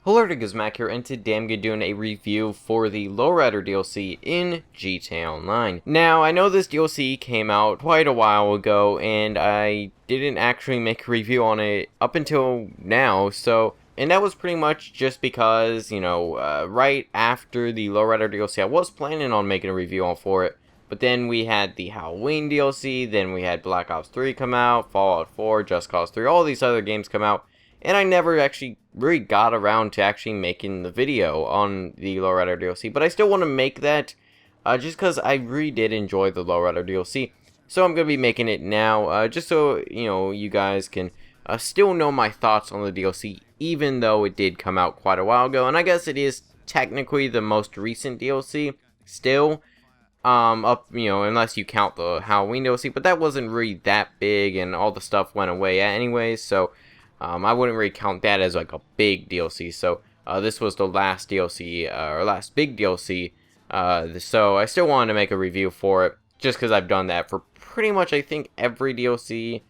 Hello, it is Mac here, and today I'm going to be doing a review for the Lowrider DLC in GTA Online. Now, I know this DLC came out quite a while ago, and I didn't actually make a review on it up until now, and that was pretty much just because, right after the Lowrider DLC, I was planning on making a review for it, but then we had the Halloween DLC, then we had Black Ops 3 come out, Fallout 4, Just Cause 3, all these other games come out, and I never actually really got around to actually making the video on the Lowrider DLC, but I still want to make that, just because I really did enjoy the Lowrider DLC, so I'm going to be making it now, just so, you guys can still know my thoughts on the DLC, even though it did come out quite a while ago, and I guess it is technically the most recent DLC, still, unless you count the Halloween DLC, but that wasn't really that big, and all the stuff went away anyways, so I wouldn't really count that as like a big DLC. So this was the last DLC, or last big DLC. So I still wanted to make a review for it, just because I've done that for pretty much, I think, every DLC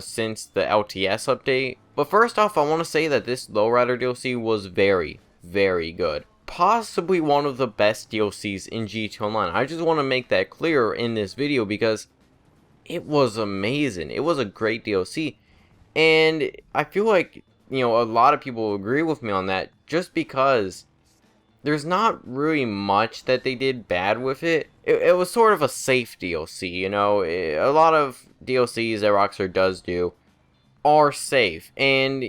since the LTS update. But first off, I want to say that this Lowrider DLC was very, very good. Possibly one of the best DLCs in GTA Online. I just want to make that clear in this video because it was amazing. It was a great DLC. And I feel like, a lot of people agree with me on that, just because there's not really much that they did bad with it. It was sort of a safe DLC, a lot of DLCs that Rockstar does do are safe, and,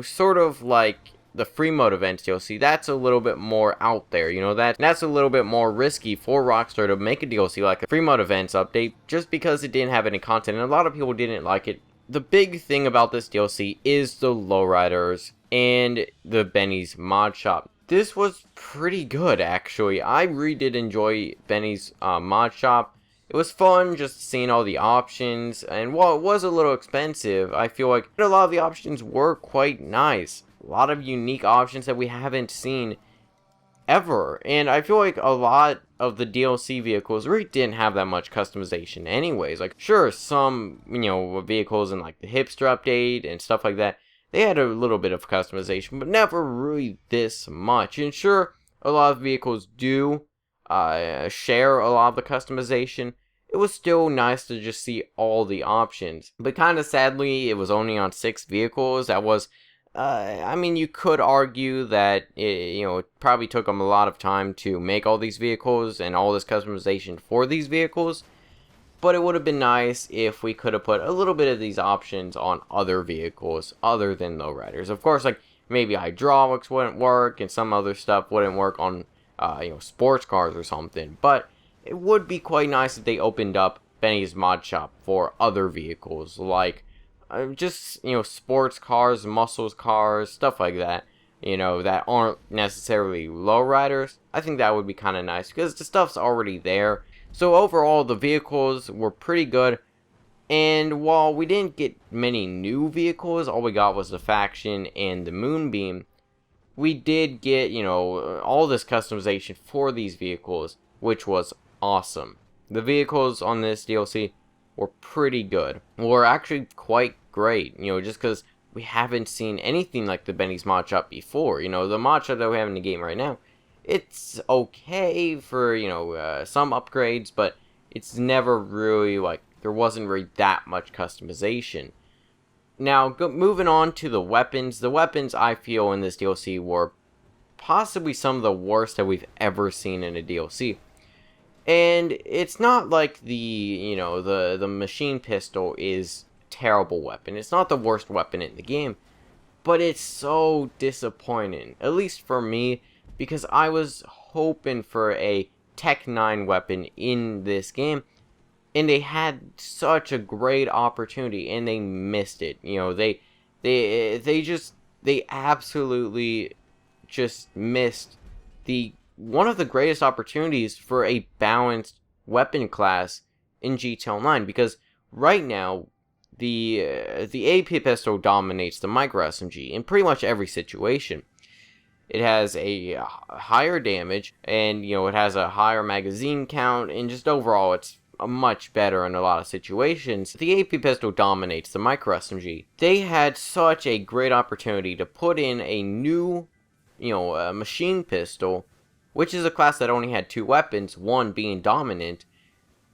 sort of like the free mode events DLC, that's a little bit more out there, that's a little bit more risky for Rockstar to make a DLC like a free mode events update, just because it didn't have any content, and a lot of people didn't like it. The big thing about this DLC is the Lowriders and the Benny's mod shop. This was pretty good, actually. I really did enjoy Benny's mod shop. It was fun just seeing all the options, and while it was a little expensive, I feel like a lot of the options were quite nice. A lot of unique options that we haven't seen ever, and I feel like a lot of the DLC vehicles really didn't have that much customization anyways. Like, sure, some, vehicles in like the hipster update and stuff like that, they had a little bit of customization, but never really this much. And sure, a lot of vehicles do share a lot of the customization. It was still nice to just see all the options, but kind of sadly, it was only on 6 vehicles. That was you could argue that it probably took them a lot of time to make all these vehicles and all this customization for these vehicles, but it would have been nice if we could have put a little bit of these options on other vehicles other than Lowriders. Of course, like, maybe hydraulics wouldn't work and some other stuff wouldn't work on, sports cars or something, but it would be quite nice if they opened up Benny's mod shop for other vehicles, like just, sports cars, muscles cars, stuff like that, that aren't necessarily Lowriders. I think that would be kind of nice, because the stuff's already there. So overall, the vehicles were pretty good, and while we didn't get many new vehicles, all we got was the faction and the moonbeam, we did get, all this customization for these vehicles, which was awesome. The vehicles on this DLC were pretty good. Were actually quite great, just because we haven't seen anything like the Benny's mod shop before. The mod shop that we have in the game right now, it's okay for, some upgrades, but it's never really, like, there wasn't really that much customization. Now, moving on to the weapons I feel in this DLC were possibly some of the worst that we've ever seen in a DLC. And it's not like the machine pistol is a terrible weapon. It's not the worst weapon in the game, but it's so disappointing, at least for me, because I was hoping for a Tech 9 weapon in this game, and they had such a great opportunity, and they missed it. They absolutely just missed one of the greatest opportunities for a balanced weapon class in GTA Online, because right now the AP pistol dominates the micro SMG in pretty much every situation. It has a higher damage, and it has a higher magazine count, and just overall it's much better in a lot of situations. The AP pistol dominates the micro SMG. They had such a great opportunity to put in a new a machine pistol, which is a class that only had 2 weapons, one being dominant,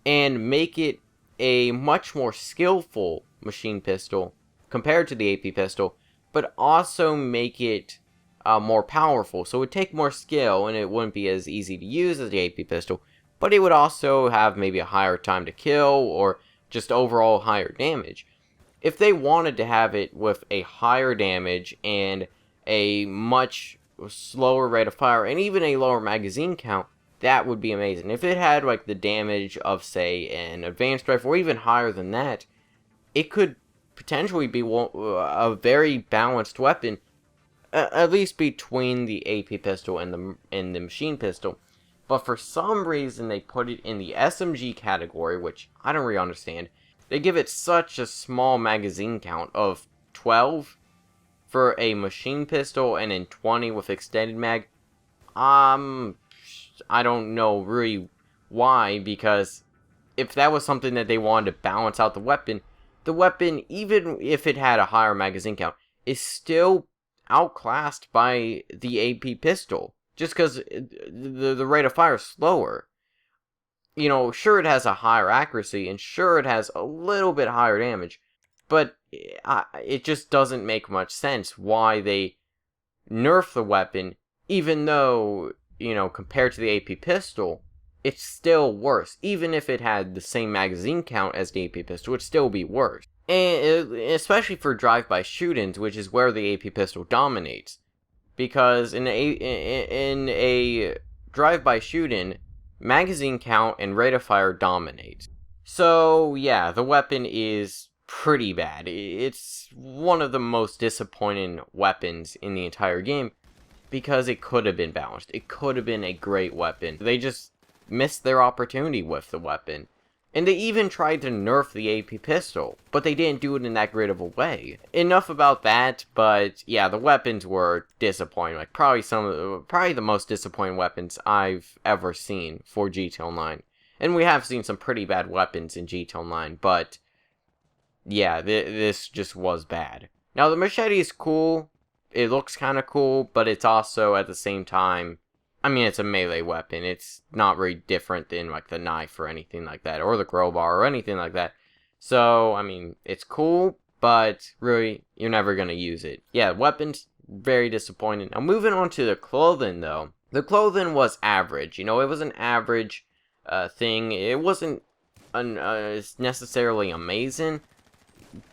and make it a much more skillful machine pistol compared to the AP pistol, but also make it more powerful. So it would take more skill, and it wouldn't be as easy to use as the AP pistol, but it would also have maybe a higher time to kill, or just overall higher damage. If they wanted to have it with a higher damage and a much slower rate of fire and even a lower magazine count, that would be amazing. If it had like the damage of, say, an advanced rifle, or even higher than that, it could potentially be a very balanced weapon, at least between the AP pistol and the machine pistol. But for some reason they put it in the SMG category, which I don't really understand. They give it such a small magazine count of 12 for a machine pistol, and then 20 with extended mag. I don't know really why, because if that was something that they wanted to balance out the weapon, even if it had a higher magazine count, is still outclassed by the AP pistol, just because the rate of fire is slower. Sure, it has a higher accuracy, and sure, it has a little bit higher damage, but it just doesn't make much sense why they nerf the weapon, even though, compared to the AP pistol, it's still worse. Even if it had the same magazine count as the AP pistol, it'd still be worse. And especially for drive-by shootings, which is where the AP pistol dominates. Because in a drive-by shooting, magazine count and rate of fire dominates. So yeah, the weapon is pretty bad. It's one of the most disappointing weapons in the entire game, because it could have been balanced. It could have been a great weapon. They just missed their opportunity with the weapon. And they even tried to nerf the AP pistol, but they didn't do it in that great of a way. Enough about that, but yeah, the weapons were disappointing. Like, probably the most disappointing weapons I've ever seen for GTA Online. And we have seen some pretty bad weapons in GTA Online, but yeah, this just was bad. Now, the machete is cool. It looks kind of cool, but it's also, at the same time, I mean, it's a melee weapon. It's not very different than, like, the knife or anything like that, or the crowbar or anything like that. So, I mean, it's cool, but really, you're never going to use it. Yeah, weapons, very disappointing. Now, moving on to the clothing, though. The clothing was average. It was an average thing. It wasn't necessarily amazing,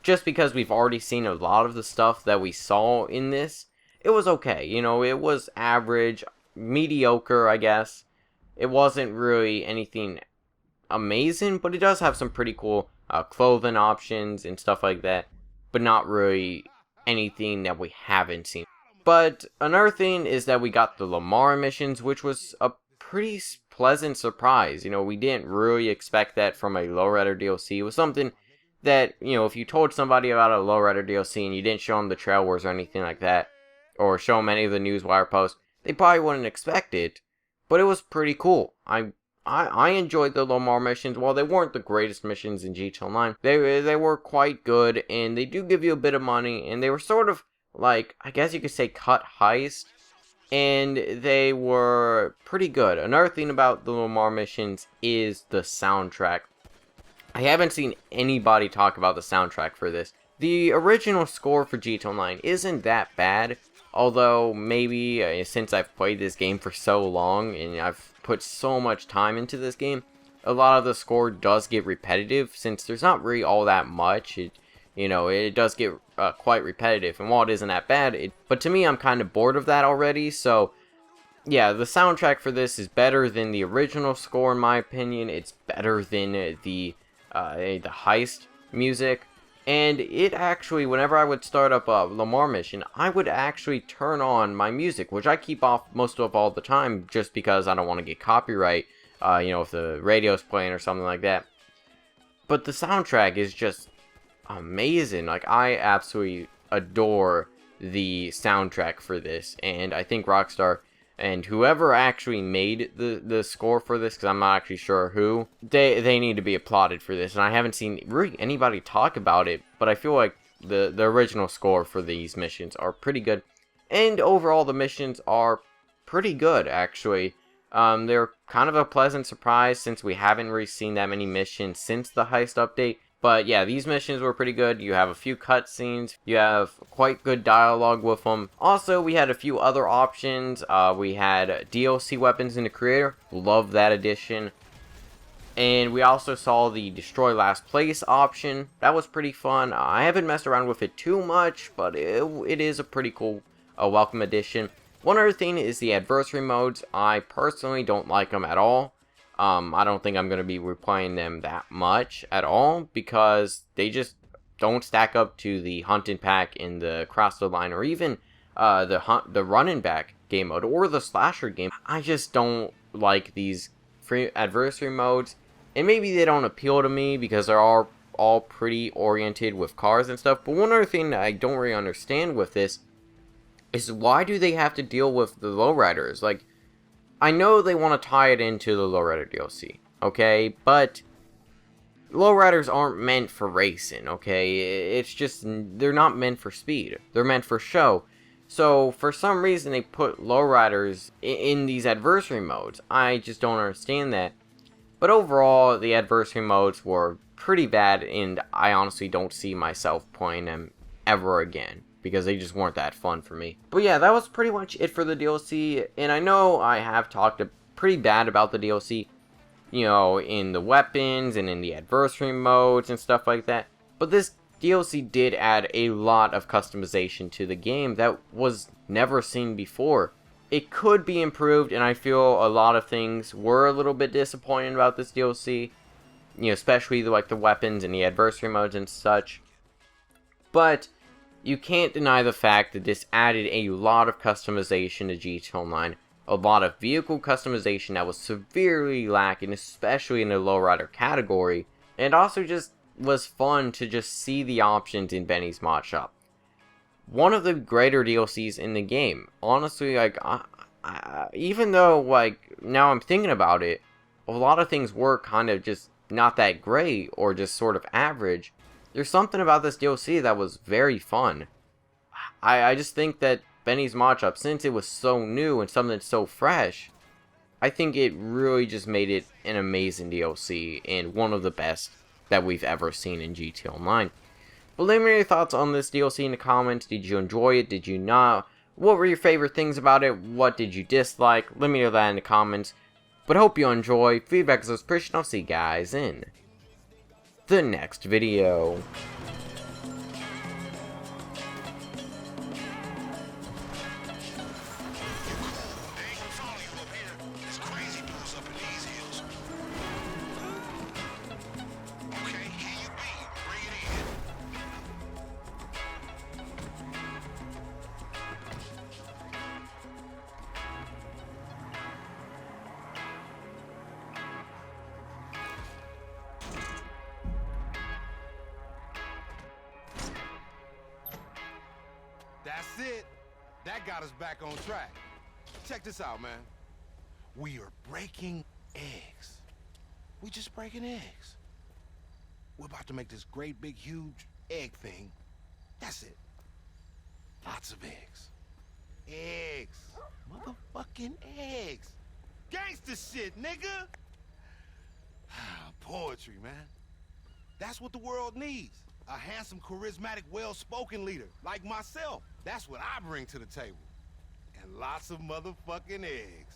just because we've already seen a lot of the stuff that we saw in this. It was okay. It was average, mediocre, I guess. It wasn't really anything amazing, but it does have some pretty cool clothing options and stuff like that, but not really anything that we haven't seen. But another thing is that we got the Lamar missions, which was a pretty pleasant surprise. We didn't really expect that from a Lowrider DLC. It was something that, if you told somebody about a Lowrider DLC and you didn't show them the trailers or anything like that, or show them any of the newswire posts, they probably wouldn't expect it, but it was pretty cool. I enjoyed the Lamar missions. While they weren't the greatest missions in GTA Online, they were quite good, and they do give you a bit of money, and they were sort of like, I guess you could say, cut heist, and they were pretty good. Another thing about the Lamar missions is the soundtrack. I haven't seen anybody talk about the soundtrack for this. The original score for GTA Online isn't that bad. Although, maybe, since I've played this game for so long, and I've put so much time into this game, a lot of the score does get repetitive, since there's not really all that much. It does get quite repetitive, and while it isn't that bad, but to me, I'm kind of bored of that already, so yeah, the soundtrack for this is better than the original score, in my opinion. It's better than the heist music. And it actually, whenever I would start up a Lamar mission, I would actually turn on my music, which I keep off most of all the time, just because I don't want to get copyright, if the radio's playing or something like that. But the soundtrack is just amazing. Like, I absolutely adore the soundtrack for this, and I think Rockstar and whoever actually made the score for this, because I'm not actually sure who, they need to be applauded for this. And I haven't seen really anybody talk about it, but I feel like the original score for these missions are pretty good. And overall, the missions are pretty good, actually. They're kind of a pleasant surprise since we haven't really seen that many missions since the heist update. But yeah, these missions were pretty good. You have a few cutscenes. You have quite good dialogue with them. Also, we had a few other options. We had DLC weapons in the creator. Love that addition. And we also saw the destroy last place option. That was pretty fun. I haven't messed around with it too much, but it is a pretty cool welcome addition. One other thing is the adversary modes. I personally don't like them at all. I don't think I'm going to be replaying them that much at all because they just don't stack up to the hunt and pack in the cross the line, or even the run and back game mode or the slasher game. I just don't like these free adversary modes, and maybe they don't appeal to me because they're all pretty oriented with cars and stuff. But one other thing that I don't really understand with this is why do they have to deal with the lowriders? Like, I know they want to tie it into the Lowrider DLC, okay? But lowriders aren't meant for racing, okay? It's just, they're not meant for speed. They're meant for show. So, for some reason, they put lowriders in these adversary modes. I just don't understand that. But overall, the adversary modes were pretty bad, and I honestly don't see myself playing them ever again, because they just weren't that fun for me. But yeah, that was pretty much it for the DLC, and I know I have talked pretty bad about the DLC, you know, in the weapons and in the adversary modes and stuff like that, but this DLC did add a lot of customization to the game that was never seen before. It could be improved, and I feel a lot of things were a little bit disappointing about this DLC, you know, especially like the weapons and the adversary modes and such, but you can't deny the fact that this added a lot of customization to GTA Online, a lot of vehicle customization that was severely lacking, especially in the lowrider category, and also just was fun to just see the options in Benny's Mod Shop. One of the greater DLCs in the game. Honestly, like, even though, like, now I'm thinking about it, a lot of things were kind of just not that great, or just sort of average, there's something about this DLC that was very fun. I just think that Benny's Mod Shop, since it was so new and something so fresh, I think it really just made it an amazing DLC and one of the best that we've ever seen in GTA Online. But let me know your thoughts on this DLC in the comments. Did you enjoy it? Did you not? What were your favorite things about it? What did you dislike? Let me know that in the comments. But hope you enjoy. Feedback is appreciated. I'll see you guys in the next video. That's it. That got us back on track. Check this out, man. We are breaking eggs. We just breaking eggs. We're about to make this great big huge egg thing. That's it. Lots of eggs. Eggs. Motherfucking eggs. Gangsta shit, nigga. Poetry, man. That's what the world needs. A handsome, charismatic, well-spoken leader like myself. That's what I bring to the table. And lots of motherfucking eggs.